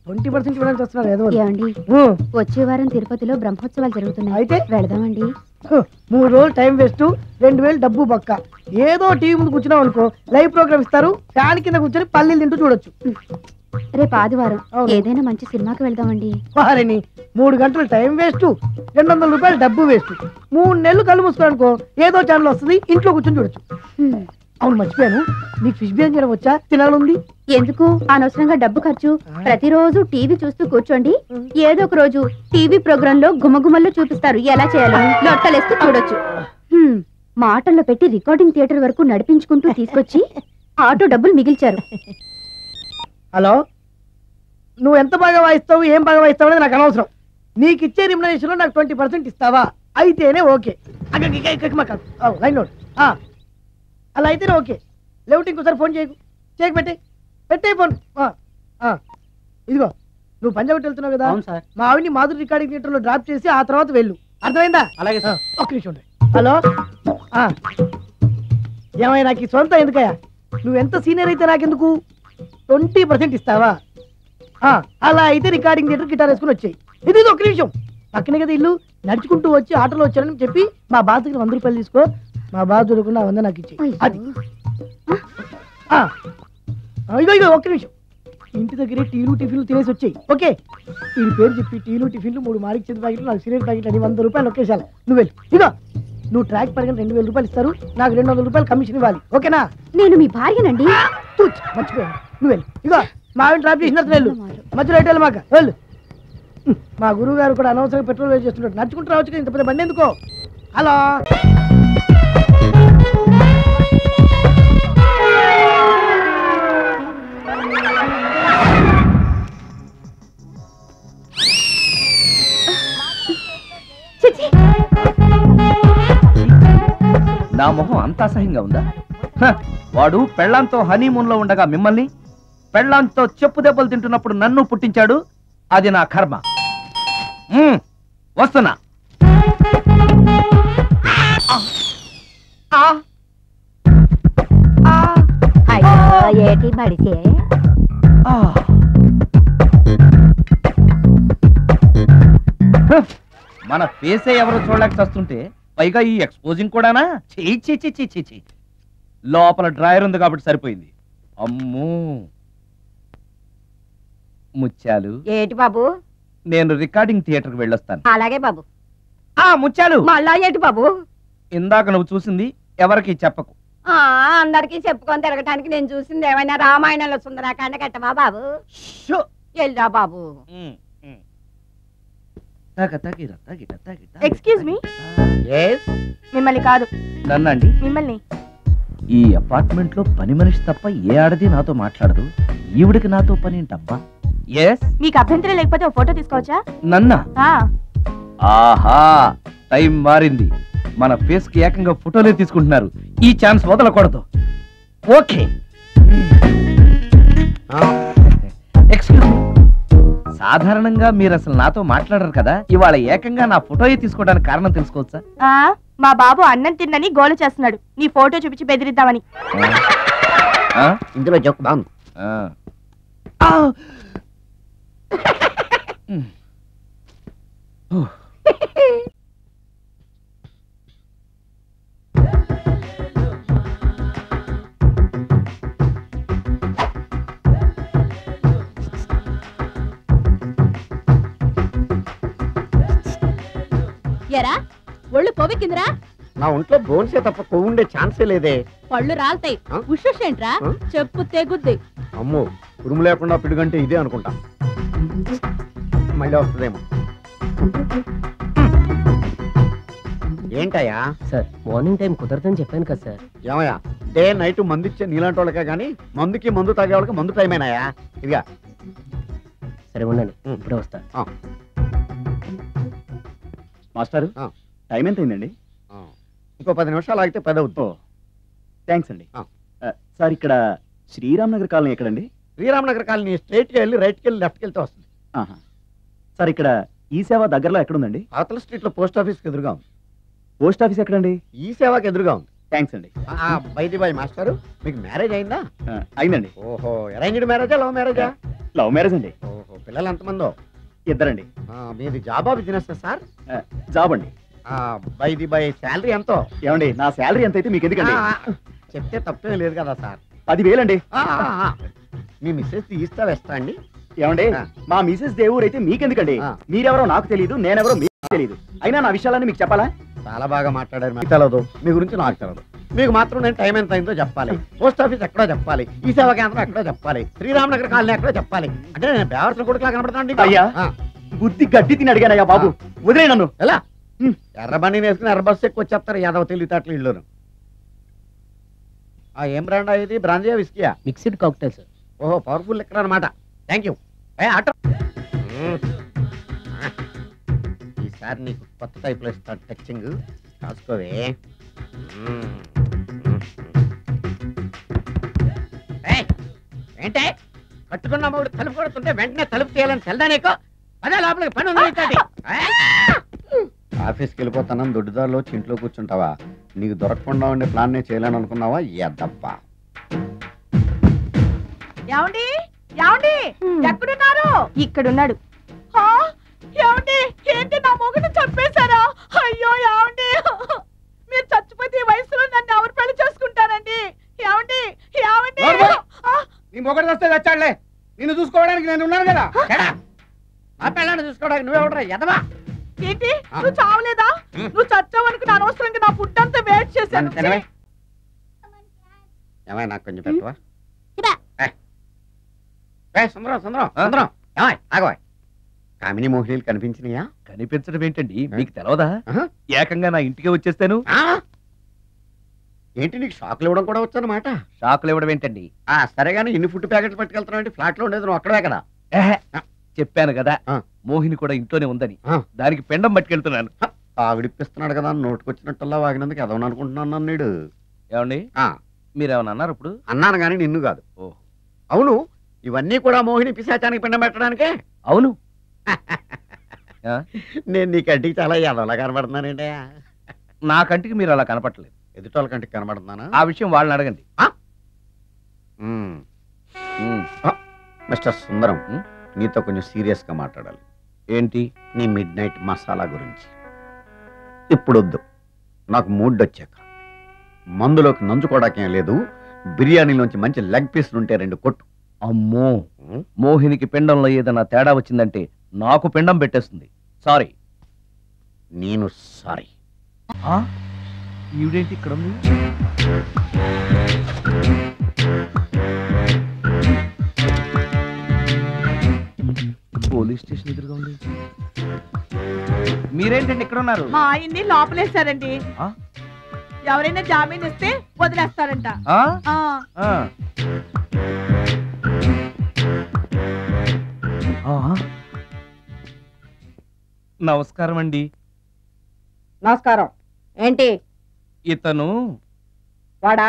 20% ఇవ్వడానికి వస్తున్నారు ఏదో. ఏమండి వచ్చే వారం తిరుపతిలో బ్రహ్మోత్సవాలు జరుగుతున్నాయి, అయితే వెళదామండి. 3 రోజులు టైం వేస్ట్, 2000 డబ్బు బక్క. ఏదో టీవీ ముందు కూర్చున్నాం అనుకో, లైవ్ ప్రోగ్రామ్ ఇస్తారు, ఫ్యాన్ కింద కూర్చొని పల్లీలు తింటూ చూడొచ్చు. రేపు ఆదివారం ఏదైనా మంచి సినిమాకి వెళ్దామండి. వారిని 3 గంటలు టైం వేస్ట్, 200 రూపాయలు డబ్బు వేస్ట్. 3 నెలలు కళ్ళు మూసుకోనుకో ఏదో ఛానల్ వస్తుంది, ఇంట్లో కూర్చొని చూడొచ్చు. అవును మర్చిపోయాను, నీకు ఫిష్ బిర్యానీ చేయడం వచ్చా? తినాలంది. ఎందుకు అనవసరంగా డబ్బు ఖర్చు? ప్రతిరోజు టీవీ చూస్తూ కూర్చోండి, ఏదో ఒక రోజు టీవీ ప్రోగ్రామ్ లో గుమగుమల్లో చూపిస్తారు ఎలా చేయాలో, లొట్టలేస్తూ చూడొచ్చు. మాటల్లో పెట్టి రికార్డింగ్ థియేటర్ వరకు నడిపించుకుంటూ తీసుకొచ్చి ఆటో డబ్బులు మిగిల్చారు. హలో, నువ్వు ఎంత బాగా వాయిస్తావు, ఏం బాగా వాయిస్తావు అనేది నాకు అనవసరం. నీకు ఇచ్చే రిమ్యునరేషన్ లో నాకు 20% ఇస్తావా? అయితేనే ఓకే. Line note. అలా అయితేనే ఓకే. లేవుటి ఇంకోసారి ఫోన్ చేయకు, పెట్టే ఫోన్. ఇదిగో నువ్వు పంజాబ్ వెళ్తున్నావు కదా, మా ఆవిని మాధురి రికార్డింగ్ థియేటర్ లో డ్రాప్ చేసి ఆ తర్వాత వెళ్ళు, అర్థమైందా? అలాగే సార్. ఒక్క నిమిషం ఉండే. హలో, ఏమైనా నాకు ఈ సొంత ఎందుకయ్యా? నువ్వెంత సీనియర్ అయితే నాకెందుకు? 20% ఇస్తావా? అలా అయితే రికార్డింగ్ థియేటర్ గిటార్ వేసుకుని వచ్చాయి. ఇది ఒక్క నిమిషం, పక్కనే కదా ఇల్లు, నడుచుకుంటూ వచ్చి ఆటోలో వచ్చానని చెప్పి మా బాస్ దగ్గర 100 రూపాయలు తీసుకో, మా బాస్ దొరకకుండా 100 నాకు ఇచ్చి. అది ఇగో ఒక్క నిమిషం, ఇంటి దగ్గరే టీలు టిఫిన్లు తినేసి వచ్చాయి. ఓకే, ఈ పేరు చెప్పి టీలు టిఫిన్లు 3 మారికి చెంది ప్యాకెట్లు, 4 సిగరెట్ ప్యాకెట్లు అని 100 రూపాయలు ఒకేసారి. నువ్వు వెళ్ళు. ఇగో నువ్వు ట్రాక్ పరిగణ 2000 రూపాయలు ఇస్తారు, నాకు 200 రూపాయలు కమిషన్ ఇవ్వాలి. ఓకేనా? నేను మీ భార్యనండి. మర్చిపోయాను, నువ్వు వెళ్ళు. ఇగో మా ఆవిడ డ్రాప్ చేసిన వెళ్ళు, మధ్యలో ఎటు వెళ్ళి మాక వెళ్ళు. మా గురువు గారు కూడా అనవసరంగా పెట్రోల్ వేస్ట్ చేస్తుంటారు, నడుచుకుంటూ రావచ్చు కదా, ఇంత పెద్ద బండి ఎందుకో. హలో, నా మొహం అంత అసహ్యంగా ఉందా? వాడు పెళ్ళాంతో హనీమూన్ లో ఉండగా మిమ్మల్ని, పెళ్ళాంతో చెప్పు దెబ్బలు తింటున్నప్పుడు నన్ను పుట్టించాడు. అది నా కర్మ. వస్తున్నా. మన ఫేసే ఎవరు చూడలేక వస్తుంటే పైగా ఈ ఎక్స్పోజింగ్ కూడానా? చీ. లోపల డ్రాయర్ ఉంది కాబట్టి సరిపోయింది. అమ్మో ముత్యాలు. ఏటి బాబు? నేను రికార్డింగ్ థియేటర్ కి వెళ్ళొస్తాను. అలాగే బాబు. ముత్యాలు, మళ్ళా ఏటి బాబు? ఇందాక నువ్వు చూసింది ఎవరికి చెప్పకు. అందరికి చెప్పుకొని తిరగటానికి నేను చూసింది ఏమైనా రామాయణంలో సుందరాకాండ కట్టమా బాబు? వెళ్ళరా బాబు. Excuse me. మిమ్మల్ని కాదు. నన్నండి? మిమ్మల్ని. ఈ అపార్ట్మెంట్ లో పని మనిషి తప్ప ఏ ఆడది నాతో మాట్లాడదు, ఈవిడికి నాతో పని ఏంటబ్బా? మీకు అభ్యంతరం లేకపోతే ఒక ఫోటో తీసుకోవచ్చా? నన్నా? ఆహా, టైం మారింది. మన ఫేస్ కి ఏకంగా ఫోటోలే తీసుకుంటున్నారు. ఈ ఛాన్స్ వదలకూడదు. ఓకే. Excuse me. సాధారణంగా మీరు అసలు నాతో మాట్లాడరు కదా, ఇవాళ ఏకంగా నా ఫోటోయే తీసుకోవడానికి కారణం తెలుసుకోవచ్చా? మా బాబు అన్నం తిన్నని గోలు చేస్తున్నాడు, నీ ఫోటో చూపించి బెదిరిద్దామని. ఇందులో జోక్ బాగుంది. ఎరా ఒళ్ళు కొవ్వెక్కిందిరా? నా ఒంట్లో బోన్సే తప్ప కొవ్వు ఉండే ఛాన్సే లేదే. పళ్ళు రాల్తాయి. ఉషేంట్రా? చెప్పు తెగుద్ది. అమ్మో, ఉరుము లేకుండా పిడుగంటే ఇదే అనుకుంటా. మళ్ళీ వస్తుందేమో. ఏంటయ్యా? సార్, మార్నింగ్ టైం కుదరదని చెప్పాను కదా సార్. ఏమయ్యా, డే నైట్ మందు ఇచ్చే నీలాంటి వాళ్ళకే కానీ మందుకి మందు తాగే వాళ్ళకి మందు టైమేనాయా? ఇదిగా సరే ఉండండి, ఇప్పుడే వస్తా. మాస్టారు, టైం ఎంత అయిందండి? ఇంకో 10 నిమిషాలు ఆగితే 10 అవుతుంది. థ్యాంక్స్ అండి. సార్, ఇక్కడ శ్రీరామ్ నగర్ కాలనీ ఎక్కడండి? శ్రీరామ్ నగర్ కాలనీ స్ట్రైట్కి వెళ్ళి రైట్కి వెళ్ళి లెఫ్ట్కి వెళ్తే వస్తుంది. సార్, ఇక్కడ ఈ సేవ దగ్గరలో ఎక్కడుందండి? అవతల స్ట్రీట్లో పోస్ట్ ఆఫీస్కి ఎదురుగా ఉంది. పోస్ట్ ఆఫీస్ ఎక్కడండి? ఈ సేవకి ఎదురుగా ఉంది. థ్యాంక్స్ అండి. బైది బాయ్ మాస్టారు, మీకు మ్యారేజ్ అయిందా? అయిందండి. ఓహో, అరేంజ్డ్ మ్యారేజా లవ్ మ్యారేజా? లవ్ మ్యారేజ్ అండి. ఓహో, పిల్లలు ఎంతమందో? ఇద్దరండి. మీది జాబా బిజినెస్ సార్? జాబ్ అండి. బైది బై శాలరీ ఎంతో? ఏమండి, నా శాలరీ ఎంత అయితే మీకు ఎందుకండి? చెప్తే తప్పేం లేదు కదా సార్. 10,000 అండి. మీ మిస్సెస్ తీస్తా వేస్తా అండి. ఏమండి, మా మిసెస్ దేవుడు అయితే మీకెందుకండి? మీరెవరో నాకు తెలియదు, నేనెవరో మీకు తెలియదు. అయినా నా విషయాలన్నీ మీకు చెప్పాలా? చాలా బాగా మాట్లాడారు. మీకు తెలదు, మీ గురించి నాకు తెలదు. మీకు మాత్రం నేను టైం ఎంత అయిందో చెప్పాలి, పోస్ట్ ఆఫీస్ ఎక్కడో చెప్పాలి, ఈ సేవా కేంద్రం ఎక్కడో చెప్పాలి, శ్రీరామనగర్ కాలనీ ఎక్కడో చెప్పాలి. అంటే నేను బేవర్సన కొడుకులా కనబడతాను. అయ్యా, బుద్ధి గడ్డి తిని అడిగానయ్యా బాబు, వదిలే నన్ను. ఎలా ఎర్ర బండి వేసుకుని ఎర్ర బస్సు ఎక్కువ వచ్చేస్తారు యాదవ తెలివితేటలు ఇల్లును. ఏం బ్రాండ్ ఇది? బ్రాంజియా విస్కియా? Mixed cocktail sir. ఓహో, పవర్ఫుల్ ఎక్కడ అనమాట. Thank you. ఆటో ఈసారి నీకు కొత్త టైప్లో ఇస్తాను టచింగ్, రాసుకోవే. ఏంటే కట్టుకున్న మూడు తలుపు కొడుతుంటే వెంటనే తలుపు తీయాలని తెల్దా నీకు? అదే లోపలికి పని ఉంది. ఆఫీస్కి వెళ్ళిపోతానని దొడ్డిదారిలో ఇంట్లో కూర్చుంటావా? నీకు దొరకకుండా ఉండే ప్లాన్ నేను చేయాలని అనుకున్నావా? ఎద్దబ్బా. ఏమండి ఏమండి ఎక్కడున్నారు? ఇక్కడున్నాడు. ఏమండి ఏంటి నా మొగుడు చంపేశారా? అయ్యో ఏమండి, మీరు చచ్చిపోతే ఈ వయసులో నన్ను ఎవరు పెళ్లి చేసుకుంటారండి? ఏమండి ఏమండి? నీ మొగడు వస్తే వచ్చాడులే, నిన్ను చూసుకోవడానికి నేను ఉన్నాను కదా. ఆ పిల్లని చూసుకోవడానికి నువ్వెవడరా ఎదవా? ఏంటి నువ్వు చావలేదా? నువ్వు చచ్చావనుకుని అనవసరంగా నా ఫుడ్ అంతా వేస్ట్ చేశాను. ఏమై నాకు కొంచెం పెట్టవా? సుందరం సుందరం సుందరం, ఆగవా. కామిని మోహినీలు కనిపించినాయా? కనిపించడం ఏంటండి, మీకు తెలవదా? ఏకంగా నా ఇంటికి వచ్చేస్తాను. ఏంటి నీకు షాక్లు ఇవ్వడం కూడా వచ్చానమాట? షాకులు ఇవ్వడం ఏంటండి? సరే గానీ ఇన్ని ఫుడ్ ప్యాకెట్స్ పట్టుకెళ్తున్నావు అంటే ఫ్లాట్ లో ఉండేది నువ్వు అక్కడే కదా. చెప్పాను కదా, మోహిని కూడా ఇంట్లోనే ఉందని. దానికి పెండం పట్టుకెళ్తున్నాను. ఆవిడిప్పిస్తున్నాడు కదా, నోటుకొచ్చినట్టల్లా వాగినందుకు ఎదవని అనుకుంటున్నాను అన్నాడు. ఏమండి, మీరేమన్నా అన్నారు ఇప్పుడు? అన్నాను గానీ నిన్ను కాదు. ఓ అవును, ఇవన్నీ కూడా మోహిని పిశాచానికి పిండం పెట్టడానికే? అవును. నేను నీ కంటికి చాలా ఎదవలా కనబడుతున్నానండి. నా కంటికి మీరు అలా కనపడలేదు. ఎదుటోళ్ళ కంటికి కనబడుతున్నానా? ఆ విషయం వాళ్ళని అడగండి. మిస్టర్ సుందరం, నీతో కొంచెం సీరియస్ గా మాట్లాడాలి. ఏంటి? నీ మిడ్ నైట్ మసాలా గురించి. ఇప్పుడు వద్దు, నాకు మూడ్ వచ్చాక. మందులోకి నంచుకోవడాకేం లేదు, బిర్యానీలోంచి మంచి లెగ్ పీస్లు ఉంటే 2 కొట్టు. అమ్మో, మోహినికి పిండంలో ఏదైనా తేడా వచ్చిందంటే నాకు పిండం పెట్టేస్తుంది. సారీ. నేను సారీ. ఈవిడేంటి ఇక్కడ ఉంది? పోలీస్ స్టేషన్ ఎదురుగా ఉంది. మీరేంటండి ఇక్కడ ఉన్నారు? మా ఆయన్ని లోపలేశారండి. ఎవరైనా జామీన్ ఇస్తే వదిలేస్తారంట. నమస్కారం అండి. నమస్కారం. ఏంటి ఇతను? వాడా?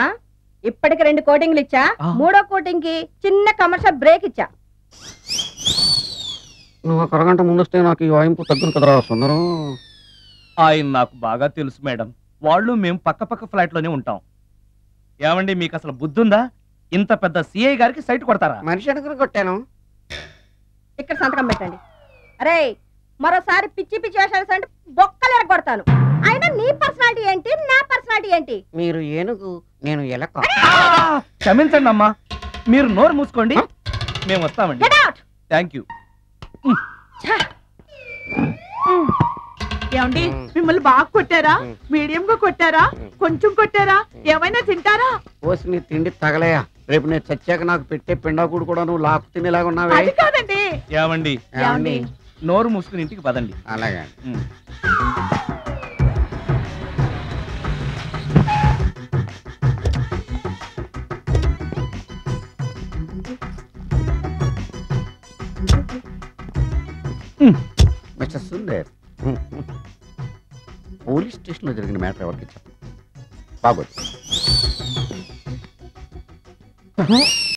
ఇప్పటికి 2 కోటింగ్లు ఇచ్చా, 3వ కోటింగ్ కి చిన్న కమర్షియల్ బ్రేక్ ఇచ్చా. నువ్వు 1 అరగంట ముందు వస్తే నాకు ఈ వాయింపు తగ్గును కదరా సుందరం. ఆయన నాకు బాగా తెలుసు మేడం. వాళ్ళు మేము పక్క ఫ్లాట్ లోనే ఉంటాం. ఏమండి, మీకు అసలు బుద్ధుందా? ఇంత పెద్ద సిఐ గారికి సైట్ కొడతారా? మనిషి అనుకుని కొట్టాను. ఇక్కడ సంతకం పెట్టండి. అరే, మరోసారి పిచ్చి వేషాలు అంటే బొక్కలు ఎరగొడతాను. అయినా నీ పర్సనాలిటీ ఏంటి, నా పర్సనాలిటీ ఏంటి? మీరు ఏనుగు, నేను ఎలక. క్షమించండి అమ్మా, మీరు నోరు మూసుకోండి, మేము వస్తామండి. Thank you. ఏమండి, మిమ్మల్ని బాగా కొట్టారా? మీడియం గా కొట్టారా? కొంచెం కొట్టారా? ఏమైనా తింటారా? పోసి నీ తిండి తగలయా. రేపు నేను చచ్చాక నాకు పెట్టే పిండాకుడు కూడా నువ్వు లాక్కు తినేలాగా ఉన్నావే. అది కాదండి. ఏమండి, నోరు మూసుకుని ఇంటికి పదండి. అలాగే. మిస్టర్ సుందర్, పోలీస్ స్టేషన్ లో జరిగిన మ్యాటర్ ఎవరికి చెప్పండి. బాగోదు.